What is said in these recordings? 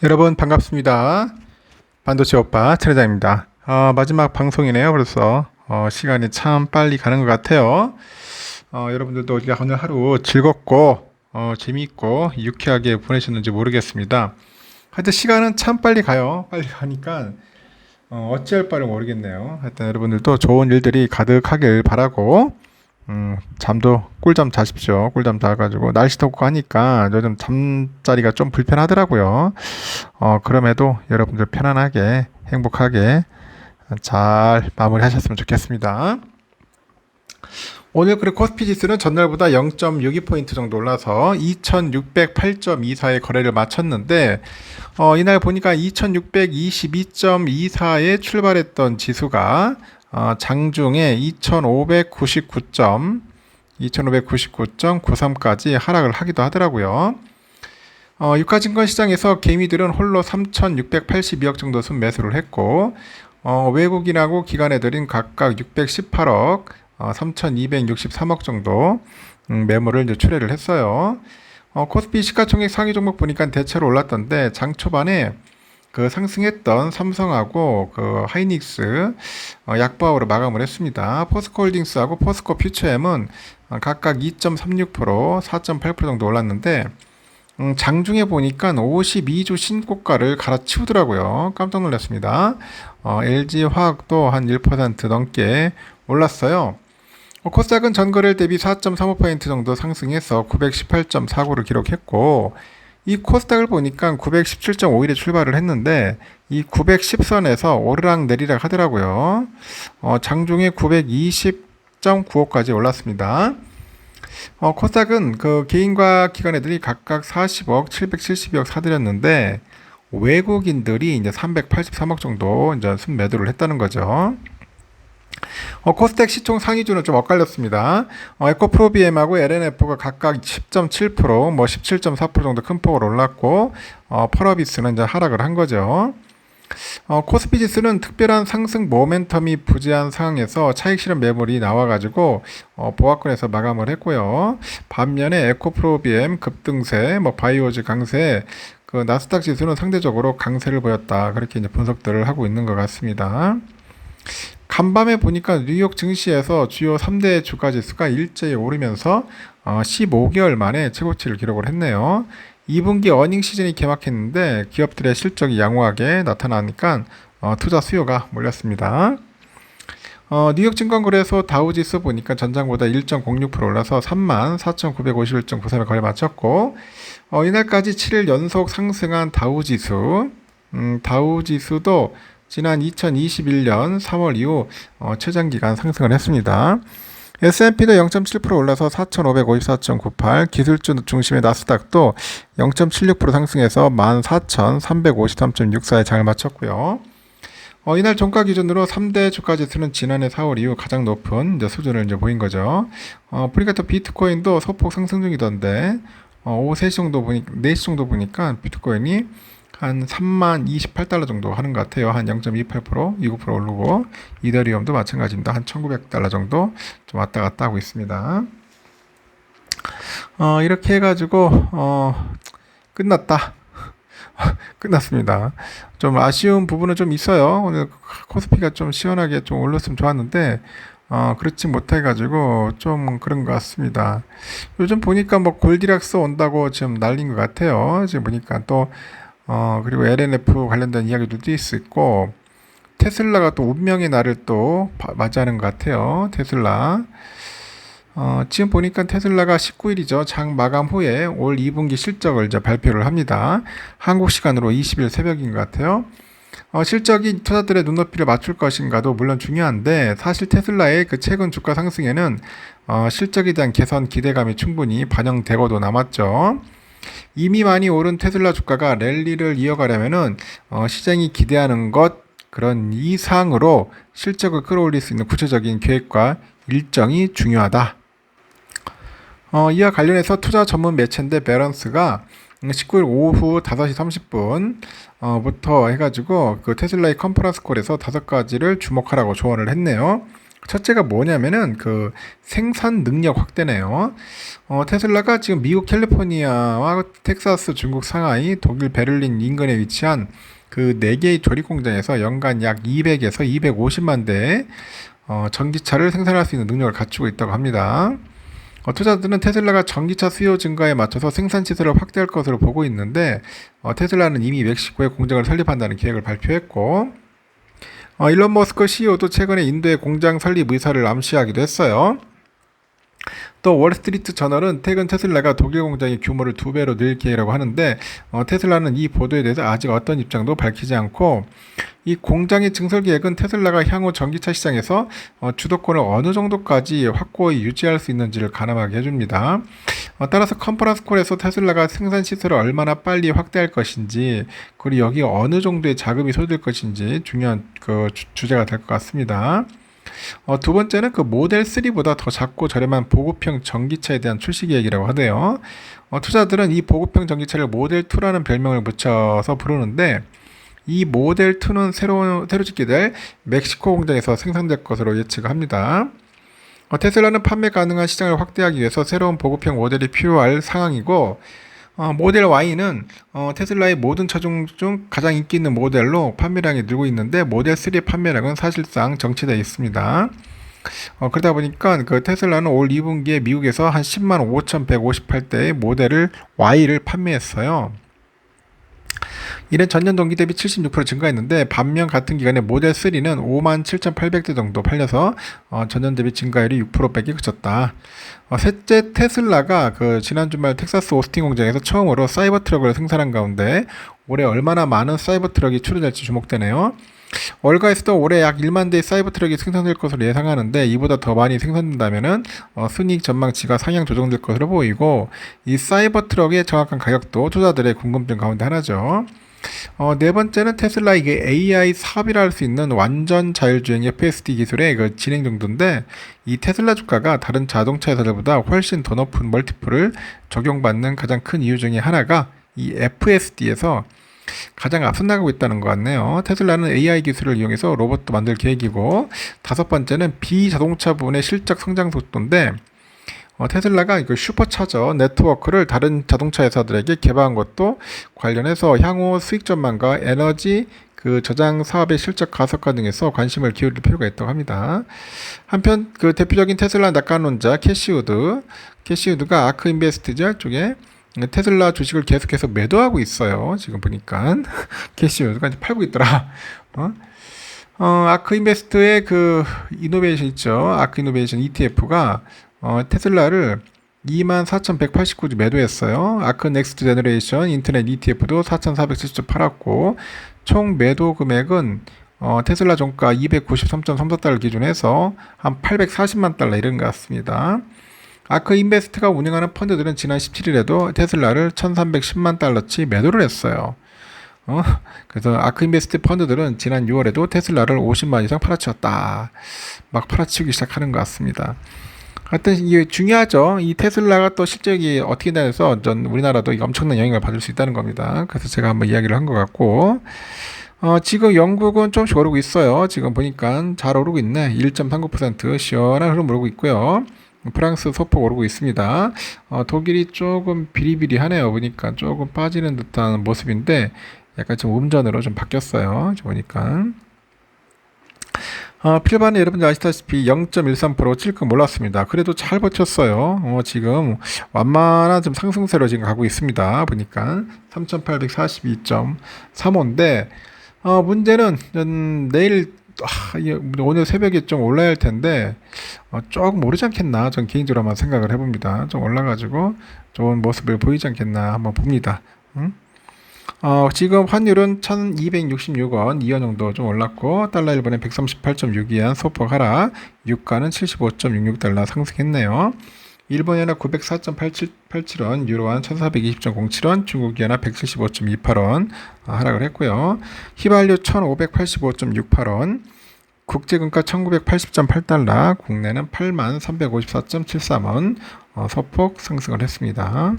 여러분 반갑습니다. 반도체 오빠 트레자입니다. 마지막 방송이네요. 벌써 시간이 참 빨리 가는 것 같아요. 여러분들도 오늘 하루 즐겁고 재미있고 유쾌하게 보내셨는지 모르겠습니다. 하여튼 시간은 참 빨리 가요. 빨리 가니까 어찌할 바를 모르겠네요. 하여튼 여러분들도 좋은 일들이 가득하길 바라고 잠도 꿀잠 자십시오. 꿀잠 자가지고 날씨 덥고 하니까 요즘 잠자리가 좀 불편하더라고요. 그럼에도 여러분들 편안하게 행복하게 잘 마무리하셨으면 좋겠습니다. 오늘 그리고 코스피 지수는 전날보다 0.62포인트 정도 올라서 2608.24의 거래를 마쳤는데 이날 보니까 2622.24에 출발했던 지수가 장중에 2599.93까지 하락을 하기도 하더라고요. 유가증권시장에서 개미들은 홀로 3,682억 정도 순매수를 했고 외국인하고 기관애들은 각각 618억, 3,263억 정도 매물을 이제 출회를 했어요. 코스피 시가총액 상위 종목 보니까 대체로 올랐던데 장 초반에 그 상승했던 삼성하고 그 하이닉스 약보합으로 마감을 했습니다. 포스코홀딩스하고 포스코 퓨처엠은 각각 2.36%, 4.8% 정도 올랐는데 장중에 보니까 52주 신고가를 갈아치우더라고요. 깜짝 놀랐습니다. LG화학도 한 1% 넘게 올랐어요. 코스닥은 전거래일 대비 4.35% 정도 상승해서 918.49를 기록했고 이 코스닥을 보니까 917.51에 출발을 했는데 이 910선에서 오르락 내리락 하더라고요. 장중에 920.95까지 올랐습니다. 코스닥은 그 개인과 기관애들이 각각 40억, 770억 사들였는데 외국인들이 이제 383억 정도 이제 순매도를 했다는 거죠. 코스닥 시총 상위주는 좀 엇갈렸습니다. 에코프로비엠하고 LNF가 각각 10.7%, 뭐 17.4% 정도 큰 폭으로 올랐고, 펄어비스는 이제 하락을 한 거죠. 코스피 지수는 특별한 상승 모멘텀이 부재한 상황에서 차익 실현 매물이 나와가지고 보합권에서 마감을 했고요. 반면에 에코프로비엠 급등세, 뭐 바이오즈 강세, 그 나스닥 지수는 상대적으로 강세를 보였다. 그렇게 이제 분석들을 하고 있는 것 같습니다. 간밤에 보니까 뉴욕 증시에서 주요 3대 주가 지수가 일제히 오르면서 15개월 만에 최고치를 기록을 했네요. 2분기 어닝 시즌이 개막했는데 기업들의 실적이 양호하게 나타나니까 투자 수요가 몰렸습니다. 뉴욕 증권거래소 다우지수 보니까 전장보다 1.06% 올라서 34,951.93에 거래 마쳤고 이날까지 7일 연속 상승한 다우지수 다우지수도 지난 2021년 3월 이후 최장기간 상승을 했습니다. S&P도 0.7% 올라서 4,554.98, 기술주 중심의 나스닥도 0.76% 상승해서 14,353.64에 장을 마쳤고요. 이날 종가 기준으로 3대 주가지수는 지난해 4월 이후 가장 높은 이제 수준을 이제 보인 거죠. 보니까 또 비트코인도 소폭 상승 중이던데, 오후 3시 정도 보니까, 4시 정도 보니까 비트코인이 한 3만 28달러 정도 하는 것 같아요. 한 0.28%, 29% 오르고 이더리움도 마찬가지입니다. 한 1900달러 정도 좀 왔다 갔다 하고 있습니다. 이렇게 해가지고 끝났다. 끝났습니다. 좀 아쉬운 부분은 좀 있어요. 오늘 코스피가 좀 시원하게 좀 올랐으면 좋았는데 그렇지 못해가지고 좀 그런 것 같습니다. 요즘 보니까 뭐 골디락스 온다고 지금 난린 것 같아요. 지금 보니까 또 그리고 LNF 관련된 이야기들도 있고, 테슬라가 또 운명의 날을 또 맞이하는 것 같아요. 테슬라. 지금 보니까 테슬라가 19일이죠. 장 마감 후에 올 2분기 실적을 이제 발표를 합니다. 한국 시간으로 20일 새벽인 것 같아요. 실적이 투자들의 눈높이를 맞출 것인가도 물론 중요한데, 사실 테슬라의 그 최근 주가 상승에는 실적에 대한 개선 기대감이 충분히 반영되고도 남았죠. 이미 많이 오른 테슬라 주가가 랠리를 이어가려면은 시장이 기대하는 것 그런 이상으로 실적을 끌어올릴 수 있는 구체적인 계획과 일정이 중요하다. 이와 관련해서 투자 전문 매체인데 배런스가 19일 오후 5시 30분 부터 해가지고 그 테슬라의 컨퍼런스 콜에서 5가지를 주목하라고 조언을 했네요. 첫째가 뭐냐면은 그 생산 능력 확대네요. 테슬라가 지금 미국 캘리포니아와 텍사스, 중국 상하이, 독일 베를린 인근에 위치한 그 4개의 조립 공장에서 연간 약 200에서 250만 대의 전기차를 생산할 수 있는 능력을 갖추고 있다고 합니다. 투자자들은 테슬라가 전기차 수요 증가에 맞춰서 생산 시설을 확대할 것으로 보고 있는데, 테슬라는 이미 멕시코에 공장을 설립한다는 계획을 발표했고, 일론 머스크 CEO도 최근에 인도에 공장 설립 의사를 암시하기도 했어요. 또 월스트리트 저널은 최근 테슬라가 독일 공장의 규모를 2배로 늘 계획이라고 하는데, 테슬라는 이 보도에 대해서 아직 어떤 입장도 밝히지 않고, 이 공장의 증설 계획은 테슬라가 향후 전기차 시장에서 주도권을 어느 정도까지 확고히 유지할 수 있는지를 가늠하게 해줍니다. 따라서 컨퍼런스 콜에서 테슬라가 생산 시설을 얼마나 빨리 확대할 것인지, 그리고 여기 어느 정도의 자금이 소요될 것인지 중요한 그 주제가 될 것 같습니다. 두 번째는 그 모델 3보다 더 작고 저렴한 보급형 전기차에 대한 출시 계획이라고 하네요. 투자들은 이 보급형 전기차를 모델 2라는 별명을 붙여서 부르는데, 이 모델 2는 새로 짓게 될 멕시코 공장에서 생산될 것으로 예측합니다. 테슬라는 판매 가능한 시장을 확대하기 위해서 새로운 보급형 모델이 필요할 상황이고, 모델 Y는 테슬라의 모든 차종 중 가장 인기 있는 모델로 판매량이 늘고 있는데, 모델 3의 판매량은 사실상 정체되어 있습니다. 그러다 보니까 그 테슬라는 올 2분기에 미국에서 한 10만 5,158대의 모델을 Y를 판매했어요. 이는 전년 동기 대비 76% 증가했는데, 반면 같은 기간에 모델 3는 5만 7,800대 정도 팔려서 전년 대비 증가율이 6%밖에 그쳤다. 셋째, 테슬라가 그 지난 주말 텍사스 오스틴 공장에서 처음으로 사이버 트럭을 생산한 가운데 올해 얼마나 많은 사이버 트럭이 출시될지 주목되네요. 월가에서도 올해 약 1만 대의 사이버 트럭이 생산될 것으로 예상하는데, 이보다 더 많이 생산된다면은 순이익 전망치가 상향 조정될 것으로 보이고, 이 사이버 트럭의 정확한 가격도 투자들의 궁금증 가운데 하나죠. 네 번째는 테슬라 이게 AI 사업이라 할 수 있는 완전 자율주행 FSD 기술의 그 진행 정도인데, 이 테슬라 주가가 다른 자동차 회사들보다 훨씬 더 높은 멀티플을 적용받는 가장 큰 이유 중에 하나가 이 FSD에서 가장 앞서 나가고 있다는 것 같네요. 테슬라는 AI 기술을 이용해서 로봇도 만들 계획이고, 다섯 번째는 비자동차 부분의 실적 성장 속도인데, 테슬라가 이거 슈퍼차저 네트워크를 다른 자동차 회사들에게 개방한 것도 관련해서 향후 수익 전망과 에너지 그 저장 사업의 실적 가속화 등에서 관심을 기울일 필요가 있다고 합니다. 한편 그 대표적인 테슬라 낙관론자 캐시우드가 아크 인베스트자 쪽에 테슬라 주식을 계속해서 매도하고 있어요. 지금 보니까 캐시우드가 이제 팔고 있더라. 아크 인베스트의 그 이노베이션 있죠. 아크 이노베이션 ETF가 테슬라를 24,189주 매도했어요. 아크 넥스트 제너레이션 인터넷 ETF도 4,470주 팔았고, 총 매도 금액은 테슬라 종가 293.34달러 기준해서 한 840만 달러 이런 것 같습니다. 아크 인베스트가 운영하는 펀드들은 지난 17일에도 테슬라를 1,310만 달러치 매도를 했어요. 그래서 아크 인베스트 펀드들은 지난 6월에도 테슬라를 50만 이상 팔아치웠다. 막 팔아치우기 시작하는 것 같습니다. 하여튼 이게 중요하죠. 이 테슬라가 또 실적이 어떻게 되면서 우리나라도 엄청난 영향을 받을 수 있다는 겁니다. 그래서 제가 한번 이야기를 한 것 같고, 지금 영국은 조금씩 오르고 있어요. 지금 보니까 잘 오르고 있네. 1.39% 시원한 흐름 오르고 있고요. 프랑스 소폭 오르고 있습니다. 독일이 조금 비리비리하네요. 보니까 조금 빠지는 듯한 모습인데 약간 좀 음전으로 좀 바뀌었어요. 보니까. 필반은 여러분들 아시다시피 0.13% 찔끔 올랐습니다. 그래도 잘 버텼어요. 지금 완만한 좀 상승세로 지금 가고 있습니다. 보니까 3,842.35인데 문제는 내일 오늘 새벽에 좀 올라야 할 텐데 조금 오르지 않겠나 전 개인적으로 한번 생각을 해봅니다. 좀 올라가지고 좋은 모습을 보이지 않겠나 한번 봅니다. 지금 환율은 1266원 2원 정도 좀 올랐고, 달러 1분에 138.62원 소폭 하락, 유가는 75.66달러 상승했네요. 일본연합 904.87원, 유로환 1420.07원, 중국연합 175.28원 하락을 했고요. 휘발유 1585.68원, 국제금가 1980.8달러, 국내는 8354.73원 소폭 상승을 했습니다.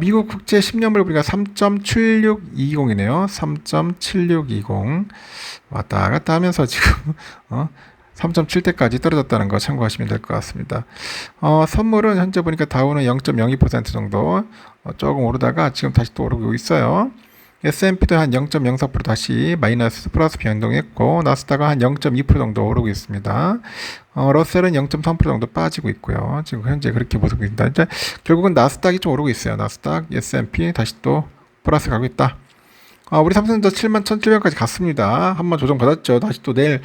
미국 국채 10년물 우리가 3.7620이네요. 3.7620 왔다 갔다 하면서 지금 3.7대까지 떨어졌다는 거 참고하시면 될 것 같습니다. 선물은 현재 보니까 다우는 0.02% 정도 조금 오르다가 지금 다시 또 오르고 있어요. S&P도 한 0.04% 다시 마이너스 플러스 변동했고 나스닥은 한 0.2% 정도 오르고 있습니다. 러셀은 0.3% 정도 빠지고 있고요. 지금 현재 그렇게 보고 있습니다. 이제 결국은 나스닥이 좀 오르고 있어요. 나스닥, S&P 다시 또 플러스 가고 있다. 우리 삼성전자 71,700까지 갔습니다. 한번 조정 받았죠. 다시 또 내일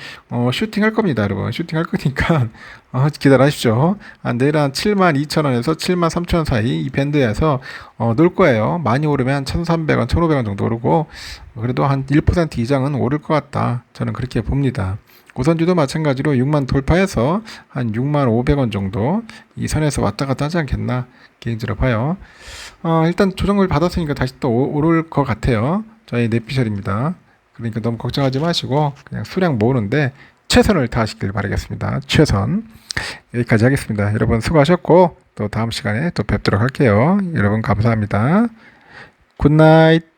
슈팅 할 겁니다, 여러분. 슈팅 할 거니까 기다려주십시오. 내일 한 72,000원에서 73,000원 사이 이 밴드에서 놀 거예요. 많이 오르면 1,300원, 1,500원 정도 오르고 그래도 한 1% 이상은 오를 것 같다. 저는 그렇게 봅니다. 고선주도 마찬가지로 6만 돌파해서 한 6만 500원 정도 이 선에서 왔다 갔다 하지 않겠나 개인적으로 봐요. 일단 조정을 받았으니까 다시 또 오를 것 같아요. 저희 내피셜입니다. 그러니까 너무 걱정하지 마시고 그냥 수량 모으는데 최선을 다하시길 바라겠습니다. 최선. 여기까지 하겠습니다. 여러분 수고하셨고 또 다음 시간에 또 뵙도록 할게요. 여러분 감사합니다. 굿나잇.